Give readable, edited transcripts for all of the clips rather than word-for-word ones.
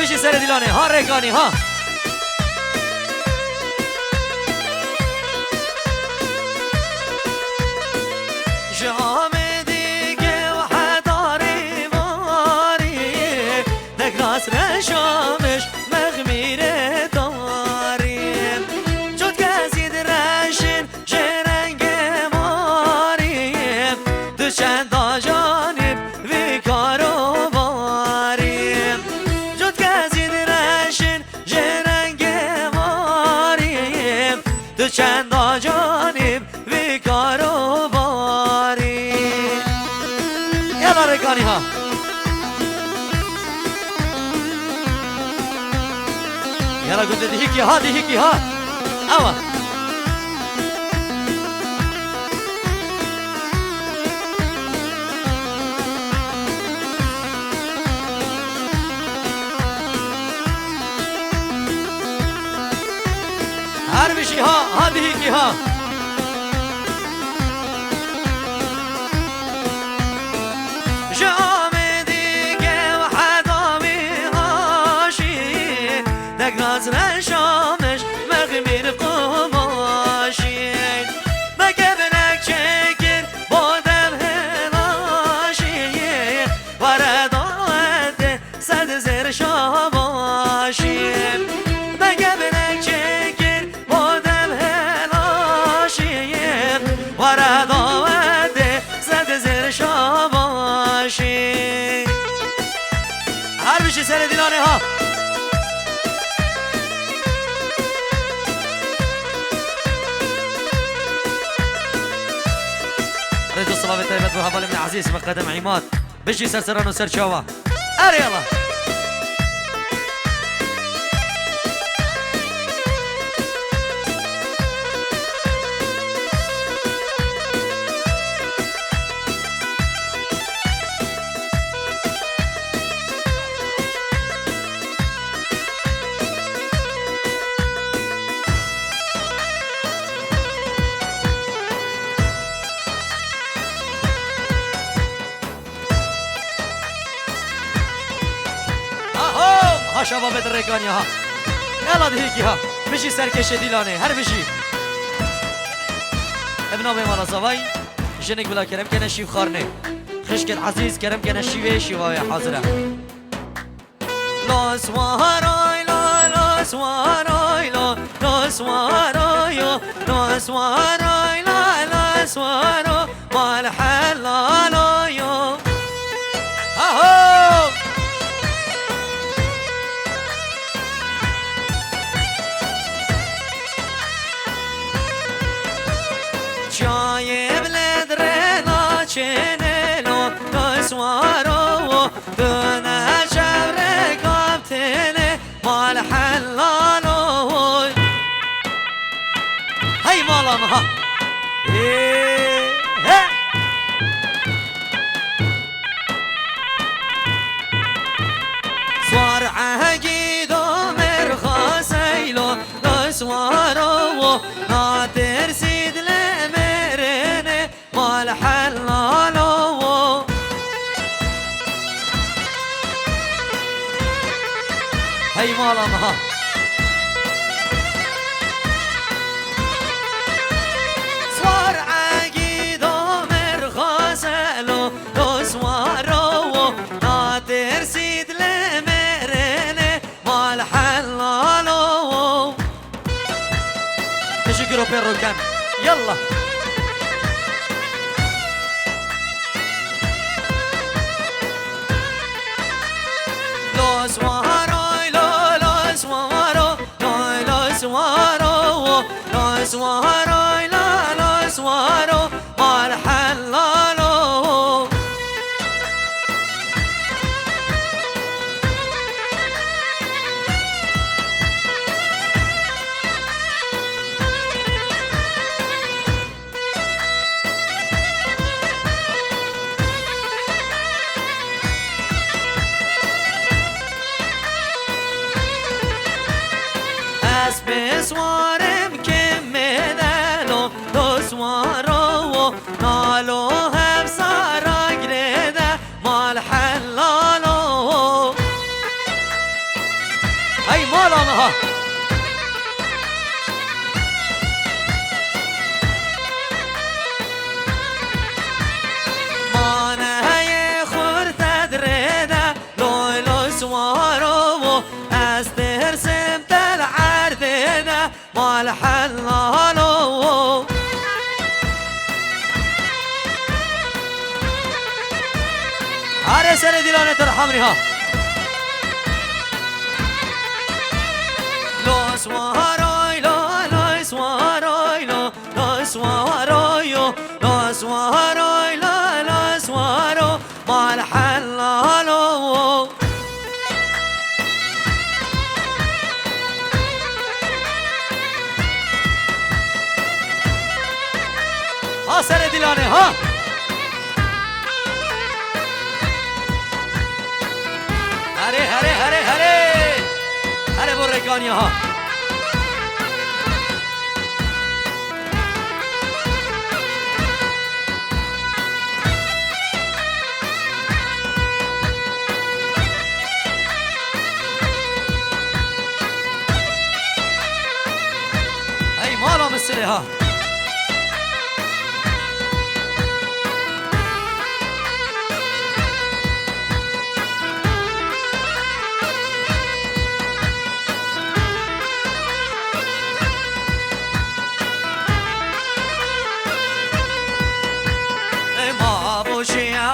بشی سر دیلانه ها رکانی ها جام دیگه و حداری ماری نگراس رشامش مغمیره داریم جد گزید رشین جرنگ ماریم دو چند جانب وی کارو باریم جد گزید رشین جرنگ ماریم دو چند جانب وی کارو باریم یلا رکانی ها يلا قلت دهيكي ها دهيكي ها اوا هربشي ها دهيكي ها ناز رشامش مغمیر قماشین مگبنک چکر بادم هلاشین ورداده سرد زیر شاماشین مگبنک چکر بادم هلاشین ورداده سرد زیر شاماشین هر بشی سر دیلانه ها رجل الصبابة طيبة وهبال من عزيز مقدم عماد بشي سرسران وسرشاوة أري الله ها شباب درگانی ها یلا دهیکی ها بشی سرکش دیلانه هر بشی ابنا به مالا زوای جنگ بلا کرم که نشیف خارنه خشکت عزیز کرم که نشیوه شیوای حاضره لا سوارای لا سوارای لا سوارای لا سوارای لا سوارو مال حلالایو اهو جای بلد رنا چنلو نسوارو دنا جبر کابتنه مال حلالو هی مالا ها سوار عهجید و مرخاسیلو نسوارو ناترسید لمرنه مال حلالو هی مالا ها سوار عقید و مرخاسلو نسوارو ناترسید لمرنه مال حلالو تشكروا بيرو كان يلا لو سوارو لو سوارو لو سوارو لو سوارو لو سوارو مال حلالو اسب سوارم که مدلو دو سوارو ها مانه خورد درده لوی لوی سوارو استرسم تل عردنا مال حلالو هر سر دیلانه ترحمنی ها لو سواروی لو لو سواروی لو لو سواروی لو سواروی لو لو سوارو مال حلالو ها سر دیلانه ها هره هره هره هره هره برگانی ها ای مالا مسئله ها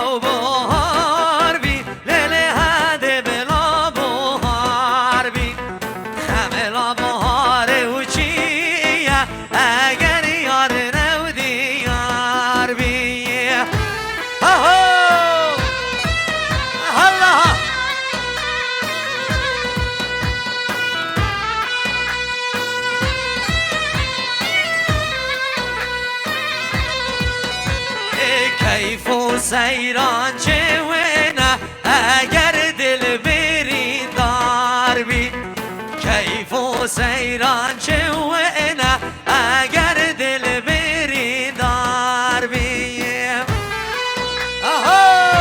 او بهار بی لیله هده بلا بهار بی خملا بهار و چیه اگر یار نودی یار بی هاهو الله کیف و سیران چه وینه اگر دل بری دار بی کیف و سیران چه وینه اگر دل بری دار بی آهو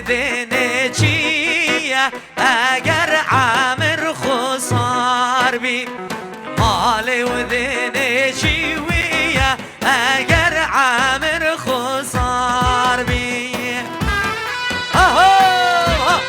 دینه چیه اگر عامر خسار بی مال و دینه چیویه اگر عامر خسار بی آهو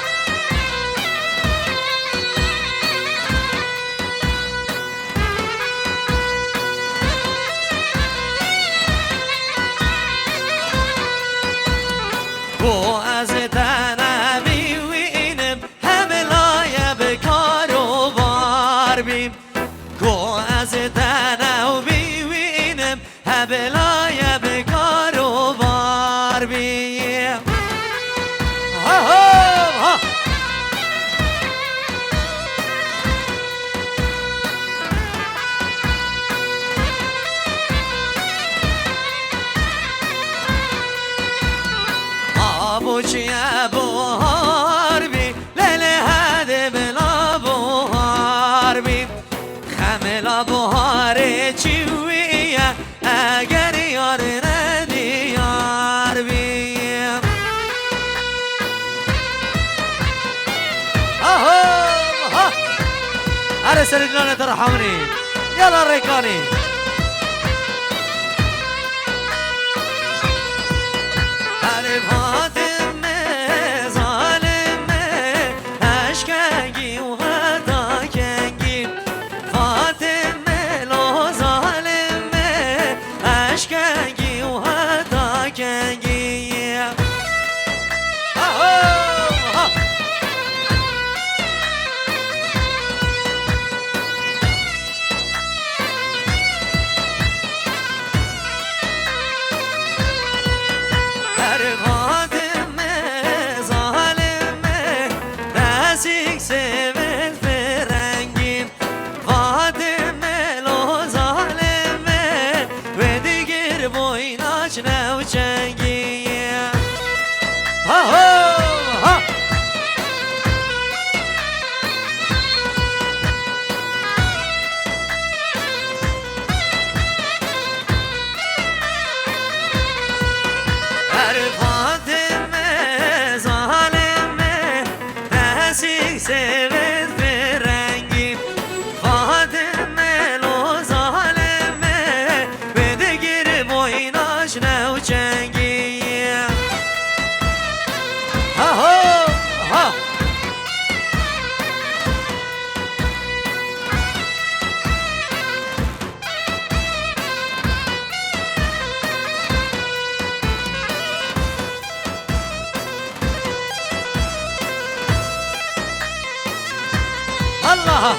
گو از تنه بیوینم همه لایه به کاروبار بیم گو از تنه بیوینم همه لایه به کاروبار بیم چیه بهار بی لیله هده بلا بهار بی خملا بهار چیویه اگر یار ندی یار بی آهو هر سر دیلانه ترحمنی یلا ریکانی چی سوید فرنگی فاطمه لو ظالمه بدگیر بویناش نو چنگی ها ها ها الله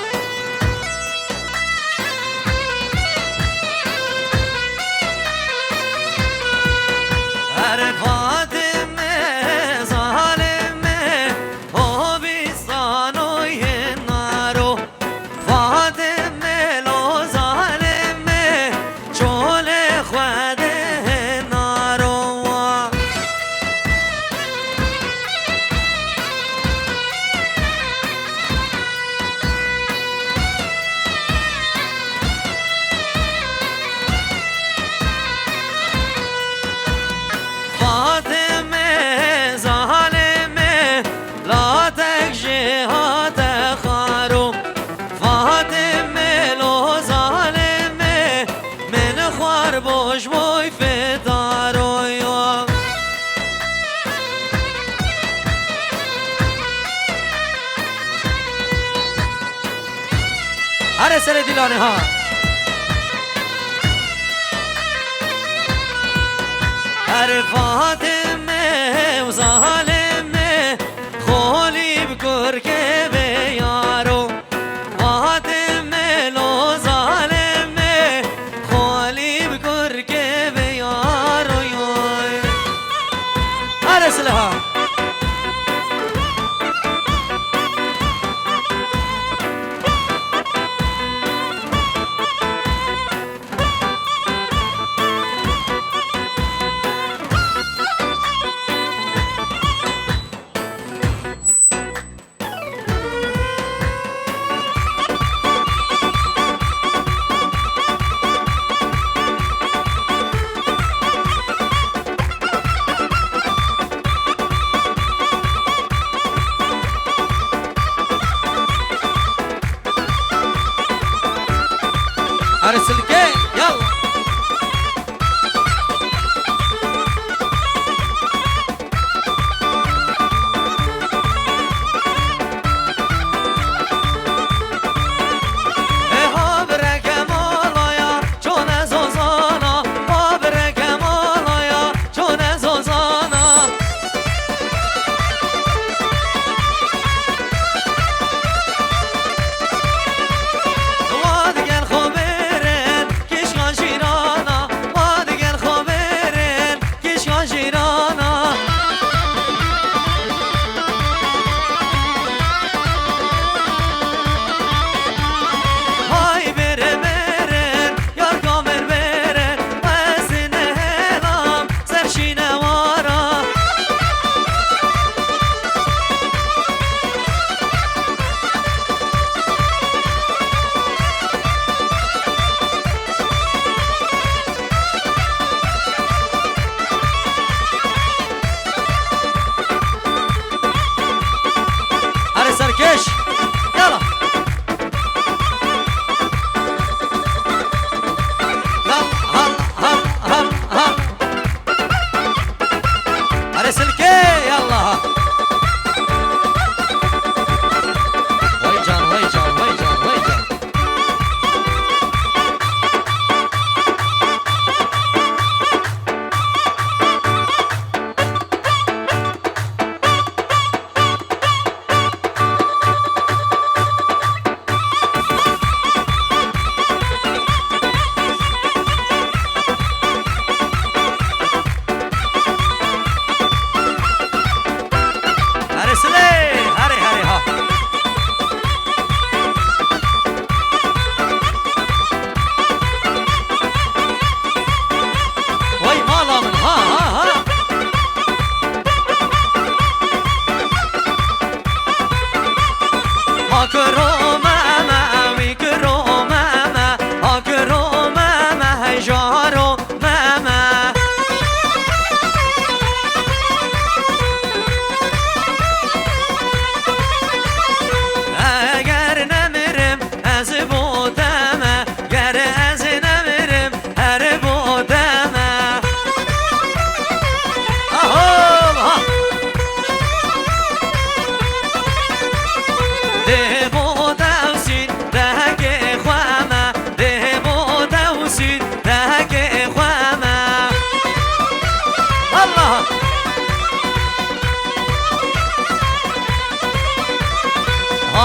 هر فاطمه ظالمه او بیستانوی نارو فاطمه لو ظالمه چول خواده نارو فاطمه ظالمه لا تکشهات خارو فاطمه لو ظالمه من خوار باش بوی فدارو هر سر دیلانه ها هر فاطمه و ظالمه خولی بکر که بیارو فاطمه لو ظالمه خولی بکر که بیارو هر سلها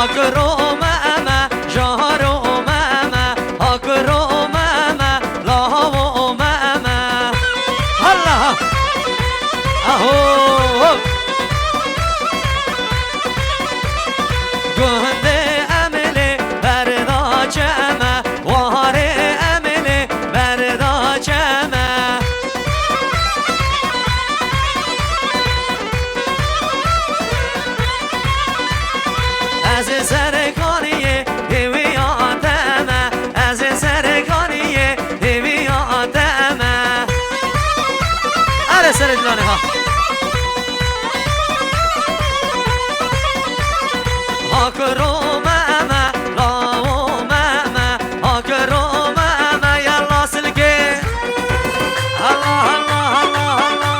هاكرو ماما جهرو ماما هاكرو ماما لاهو ماما هلا اهو گنده امله بردا چما واره امله بردا چما از سرکانیه هیوی آدمه از سرکانیه هیوی آدمه اره سر دلانه ها هاکرو ماما لاو ماما هاکرو ماما یلا سلکه الله الله الله الله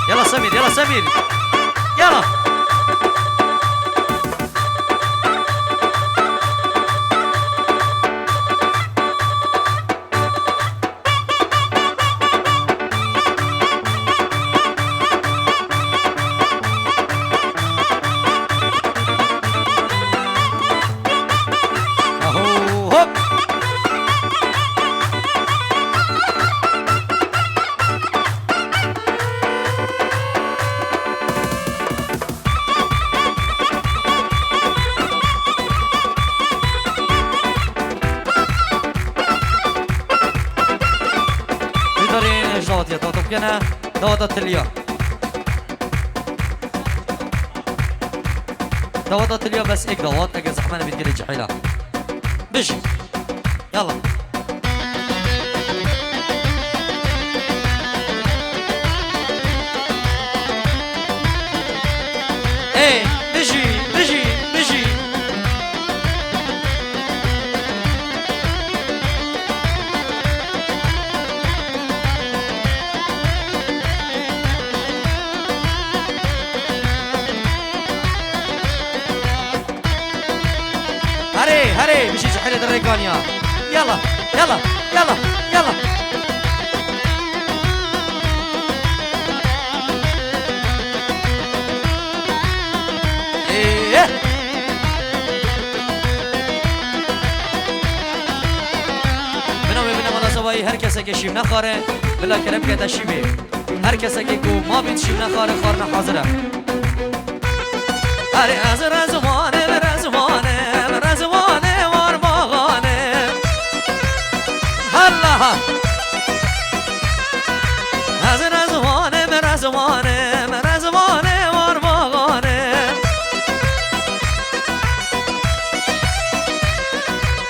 يلا سمير يلا سمير يلا دارين طاطب كنا دوات اليوم دوات اليوم بس ايك دوات اجا زحمانه بتجري جحيله بيجي يلا ايه بيجي بيجي بيجي هري هري بيجي جحيله الريكانيا يلا يلا يلا يلا ايه بنا مالا زوایی هر کسی که شیب نخواره بلا کرم که تشیبه هر کسی که گو ما بید شیب نخواره خورنا حاضره هری از رزوانه برزوانه برزوانه وار باغانه هلا از رزوانه برزوانه برزوانه وار باغانه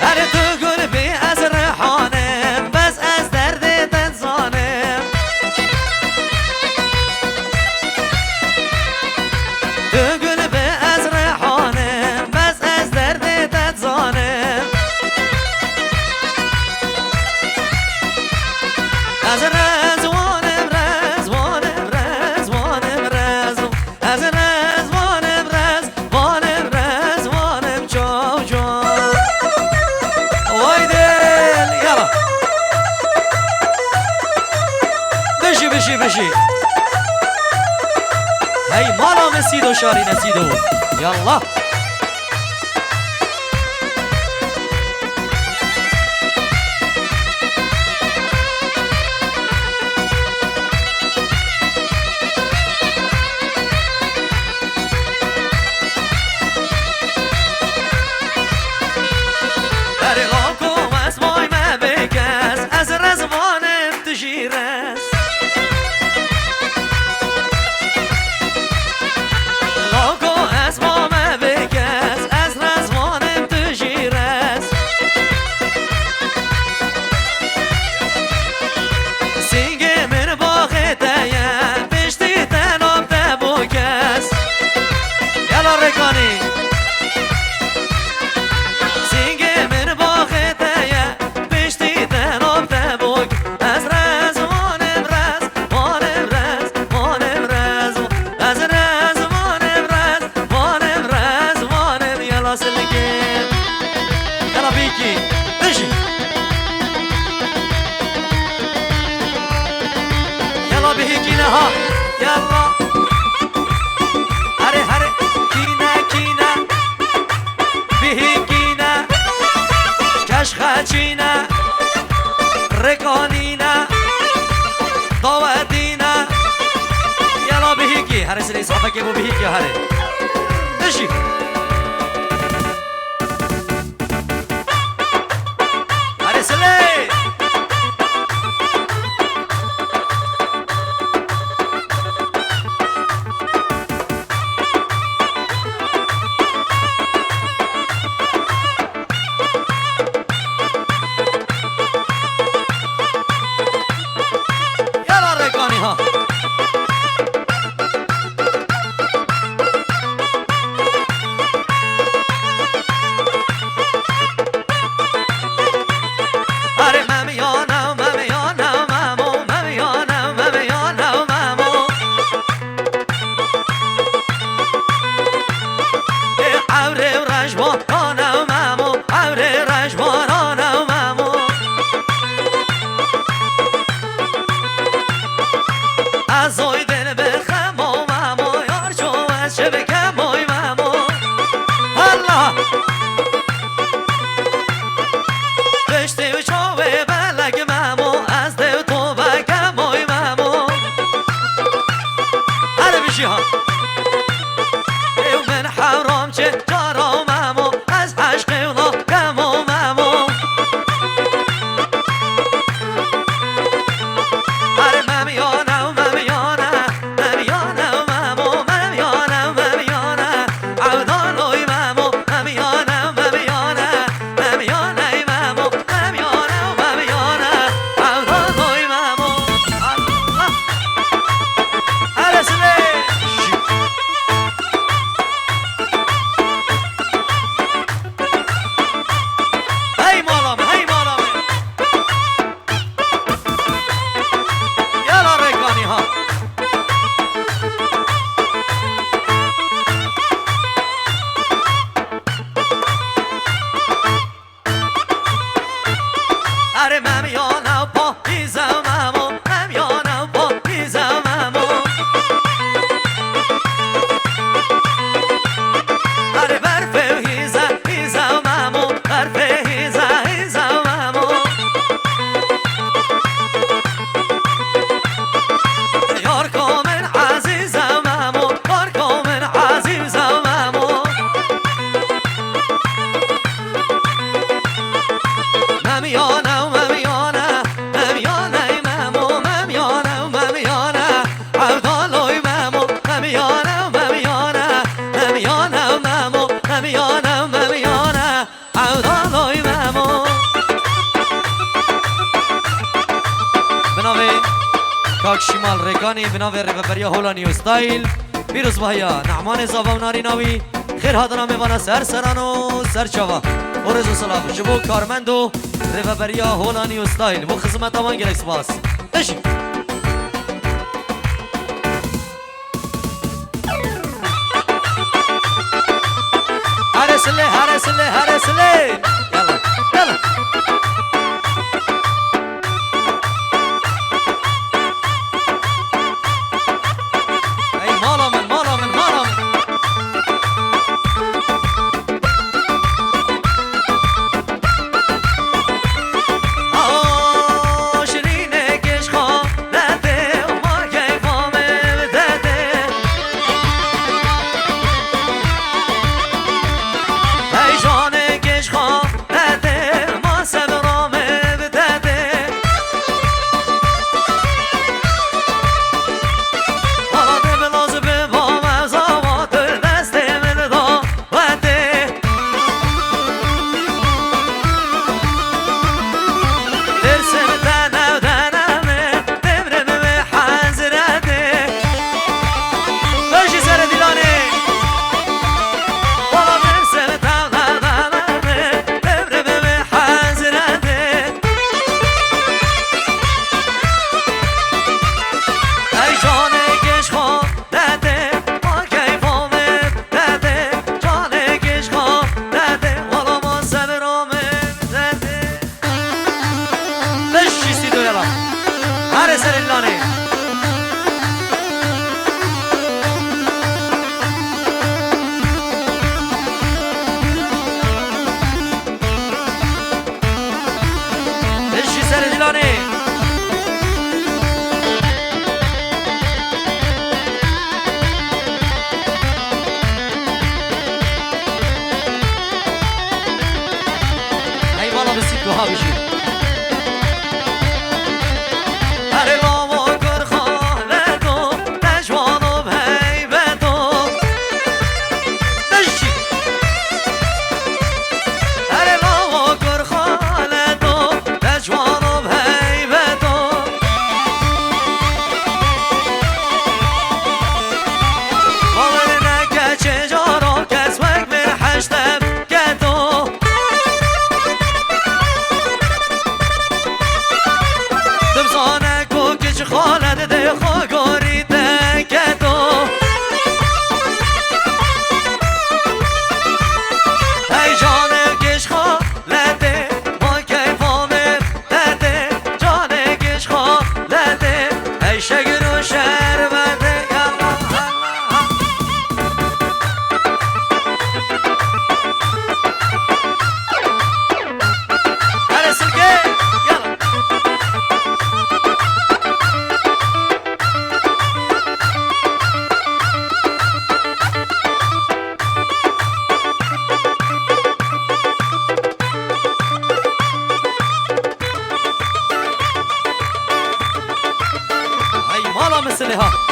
هری تو گل بی از رحانه بس از درد تنزانه تو گل بی از رحانه بس از درد تنزانه از رزوانه رزوانه رزوانه رزو از رزوانه رزوانه رزوانه چاو چاو وای دل یلا بشی بشی بشی هی مالا مسیدو شاری نسیدو یلا هری لاکو از وای ما بکس از رزوانم تجیرس لاکو از ما بکس عرس الإسحافة كيبو بهيك يا هلا اجي عرس اللي يلا ريقاني ها أري ماميانا ماميانا مامو ماميانا ماميانا مامو عوري ورجبانا مامو عوري رجبانا مامو ازوي دل بخمو مامو يارجو شبكمو مامو الله بشتی و چاوه بلگ مامو از دو تو بگموی مامو هره بشی ها ایو من حرام چه جارا مامو از عشق اونا گمو مامو هره ممیانم ممیانم ممیانم مامو ممیانم ممیانم عودانوی مامو ممیانم ممیانم ممیانم مامو ممیانم ممیانم عودانوی مامو الله هره سلی هی مالامه هی مالامه یالا رگانی ها اره ممیانم با ایزم مامو ممیانم با ایزم مامو اره برفه ایزم ایزم مامو برفه ایزم ایزم مامو یار کامن عزیزم مامو یار کامن عزیزم مامو ممیانم ممیانم ممیانم مامو ممیانم ممیانم عودالوی مامو ممیانم ممیانم ممیانم مامو ممیانم ممیانم عودالوی مامو بناوی کاک شمال رگانی بناوی ریوبریا هولا نیو ستایل بیروز بایا نعمان زاوا و ناری ناوی خیر هادنا میوانه سر سران و سر چوا و رزو صلاح جبو کارمند و ریوبریا هولا نیو ستایل و خدمت آمان گلکس باس اجی هرسله هرسله هرسله يلا يلا اي مالا من مالا من مالا من شرينك ايش خانته وما كيفهم بدته هی جانك ايش خانته ها بشی هر بابا کر خاله تو نجوان و بیبه تو دشی هر بابا کر خاله تو نجوان و بیبه تو باور نکه چه جارا کس وک من حشتم که تو دبزانه کو کچ خالد ده خاگاری ده که تو ای جانه کش خالده ما کیفامه ده جانه کش خالده ای شگر و شربته هر سلکه یلا هاي مالا مثلها